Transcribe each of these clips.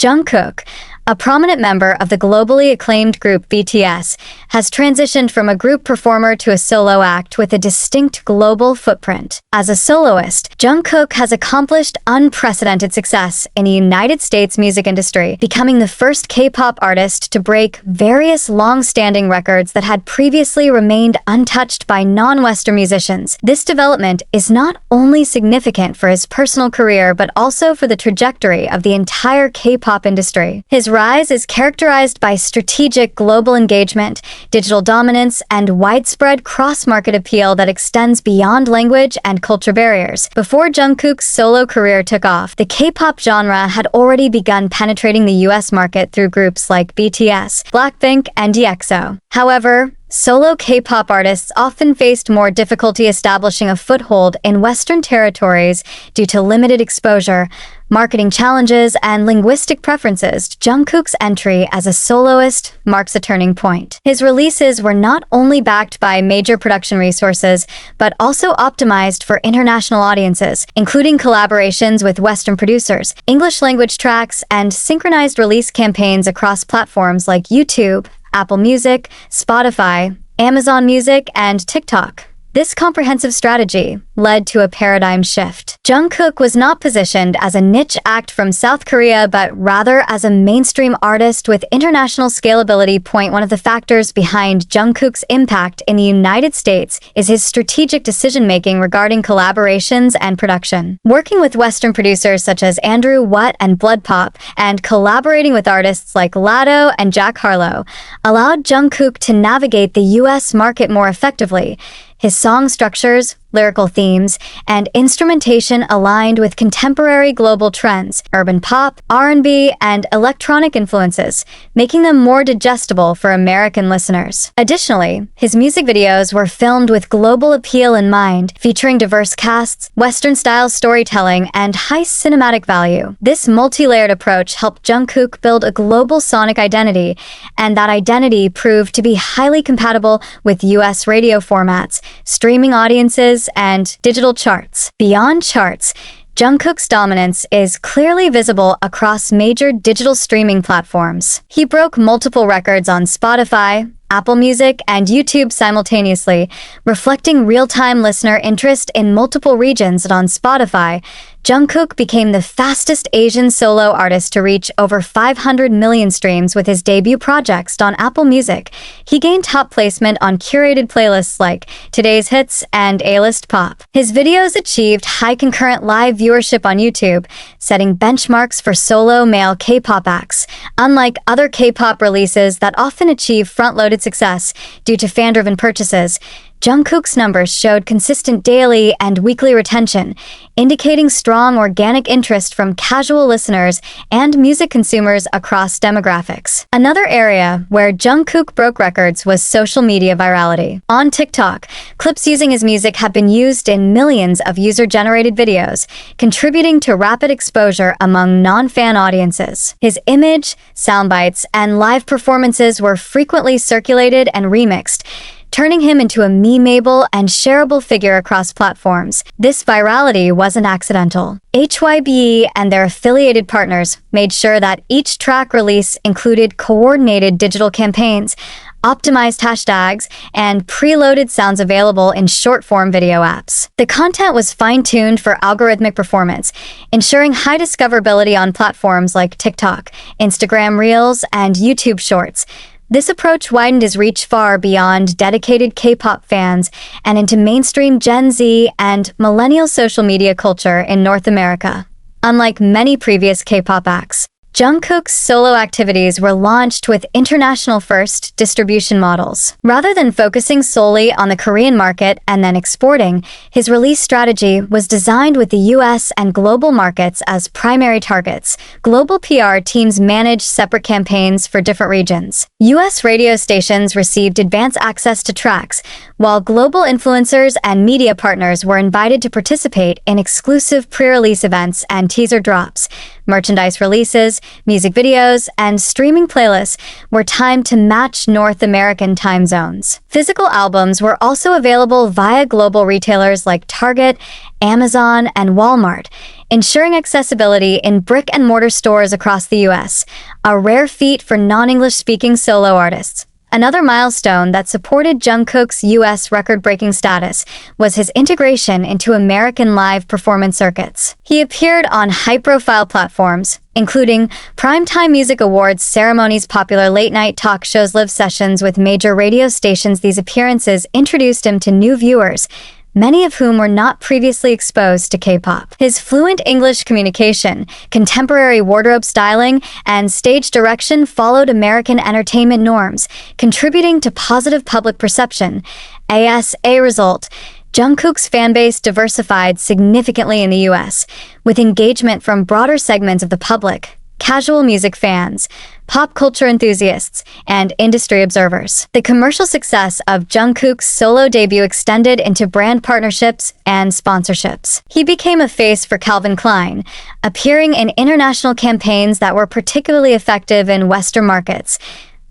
Jungkook, a prominent member of the globally acclaimed group BTS, has transitioned from a group performer to a solo act with a distinct global footprint. As a soloist, Jungkook has accomplished unprecedented success in the United States music industry, becoming the first K-pop artist to break various long-standing records that had previously remained untouched by non-Western musicians. This development is not only significant for his personal career, but also for the trajectory of the entire K-pop industry. His rise is characterized by strategic global engagement, digital dominance, and widespread cross-market appeal that extends beyond language and culture barriers. Before Jungkook's solo career took off, the K-pop genre had already begun penetrating the US market through groups like BTS, Blackpink, and EXO. However, solo K-pop artists often faced more difficulty establishing a foothold in Western territories due to limited exposure, marketing challenges, and linguistic preferences. Jungkook's entry as a soloist marks a turning point. His releases were not only backed by major production resources, but also optimized for international audiences, including collaborations with Western producers, English-language tracks, and synchronized release campaigns across platforms like YouTube, Apple Music, Spotify, Amazon Music, and TikTok. This comprehensive strategy led to a paradigm shift. Jungkook was not positioned as a niche act from South Korea, but rather as a mainstream artist with international scalability. One of the factors behind Jungkook's impact in the United States is his strategic decision-making regarding collaborations and production. Working with Western producers such as Andrew Watt and Blood Pop, and collaborating with artists like Latto and Jack Harlow, allowed Jungkook to navigate the US market more effectively. His song structures, lyrical themes, and instrumentation aligned with contemporary global trends, urban pop, R&B, and electronic influences, making them more digestible for American listeners. Additionally, his music videos were filmed with global appeal in mind, featuring diverse casts, Western-style storytelling, and high cinematic value. This multi-layered approach helped Jungkook build a global sonic identity, and that identity proved to be highly compatible with US radio formats, streaming audiences, and digital charts. Beyond charts, Jungkook's dominance is clearly visible across major digital streaming platforms. He broke multiple records on Spotify, Apple Music, and YouTube simultaneously, reflecting real-time listener interest in multiple regions. And on Spotify, Jungkook became the fastest Asian solo artist to reach over 500 million streams with his debut projects. On Apple Music, he gained top placement on curated playlists like Today's Hits and A-List Pop. His videos achieved high concurrent live viewership on YouTube, setting benchmarks for solo male K-pop acts. Unlike other K-pop releases that often achieve front-loaded success due to fan-driven purchases, Jungkook's numbers showed consistent daily and weekly retention, indicating strong organic interest from casual listeners and music consumers across demographics. Another area where Jungkook broke records was social media virality. On TikTok, clips using his music have been used in millions of user-generated videos, contributing to rapid exposure among non-fan audiences. His image, soundbites, and live performances were frequently circulated and remixed, turning him into a memeable and shareable figure across platforms. This virality wasn't accidental. HYBE and their affiliated partners made sure that each track release included coordinated digital campaigns, optimized hashtags, and preloaded sounds available in short-form video apps. The content was fine-tuned for algorithmic performance, ensuring high discoverability on platforms like TikTok, Instagram Reels, and YouTube Shorts. This approach widened his reach far beyond dedicated K-pop fans and into mainstream Gen Z and millennial social media culture in North America. Unlike many previous K-pop acts, Jungkook's solo activities were launched with international-first distribution models. Rather than focusing solely on the Korean market and then exporting, his release strategy was designed with the US and global markets as primary targets. Global PR teams managed separate campaigns for different regions. US radio stations received advance access to tracks, while global influencers and media partners were invited to participate in exclusive pre-release events and teaser drops. Merchandise releases, music videos, and streaming playlists were timed to match North American time zones. Physical albums were also available via global retailers like Target, Amazon, and Walmart, ensuring accessibility in brick-and-mortar stores across the US, a rare feat for non-English-speaking solo artists. Another milestone that supported Jungkook's US record-breaking status was his integration into American live performance circuits. He appeared on high-profile platforms, including Primetime Music Awards ceremonies, popular late-night talk shows, live sessions with major radio stations. These appearances introduced him to new viewers, many of whom were not previously exposed to K-pop. His fluent English communication, contemporary wardrobe styling, and stage direction followed American entertainment norms, contributing to positive public perception. As a result, Jungkook's fanbase diversified significantly in the US, with engagement from broader segments of the public, casual music fans, pop culture enthusiasts, and industry observers. The commercial success of Jungkook's solo debut extended into brand partnerships and sponsorships. He became a face for Calvin Klein, appearing in international campaigns that were particularly effective in Western markets.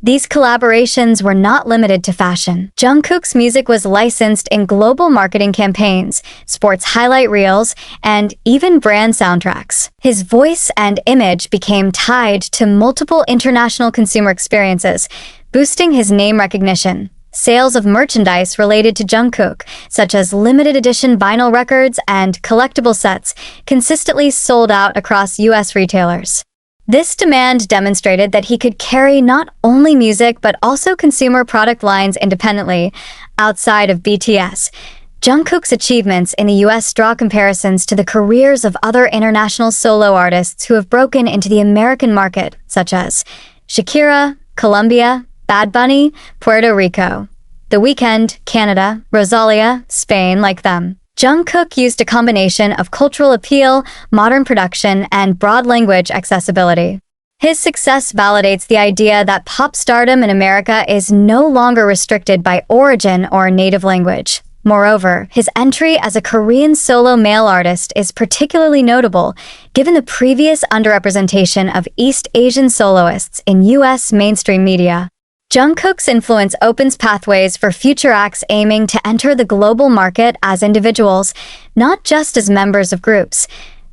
These collaborations were not limited to fashion. Jungkook's music was licensed in global marketing campaigns, sports highlight reels, and even brand soundtracks. His voice and image became tied to multiple international consumer experiences, boosting his name recognition. Sales of merchandise related to Jungkook, such as limited edition vinyl records and collectible sets, consistently sold out across US retailers. This demand demonstrated that he could carry not only music but also consumer product lines independently. Outside of BTS, Jungkook's achievements in the US draw comparisons to the careers of other international solo artists who have broken into the American market, such as Shakira, Colombia, Bad Bunny, Puerto Rico, The Weeknd, Canada, Rosalia, Spain, like them. Jungkook used a combination of cultural appeal, modern production, and broad language accessibility. His success validates the idea that pop stardom in America is no longer restricted by origin or native language. Moreover, his entry as a Korean solo male artist is particularly notable, given the previous underrepresentation of East Asian soloists in US mainstream media. Jungkook's influence opens pathways for future acts aiming to enter the global market as individuals, not just as members of groups.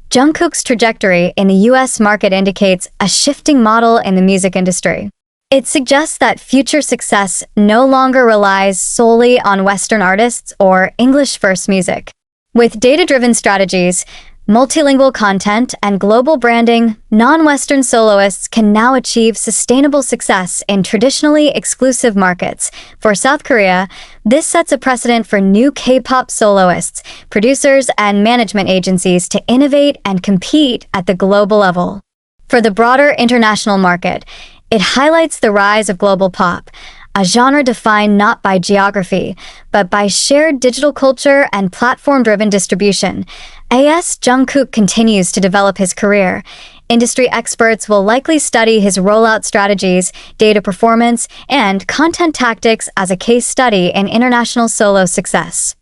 Jungkook's trajectory in the US market indicates a shifting model in the music industry. It suggests that future success no longer relies solely on Western artists or English-first music. With data-driven strategies, multilingual content, and global branding, non-Western soloists can now achieve sustainable success in traditionally exclusive markets. For South Korea, this sets a precedent for new K-pop soloists, producers, and management agencies to innovate and compete at the global level. For the broader international market, it highlights the rise of global pop, a genre defined not by geography, but by shared digital culture and platform-driven distribution. As Jungkook continues to develop his career, industry experts will likely study his rollout strategies, data performance, and content tactics as a case study in international solo success.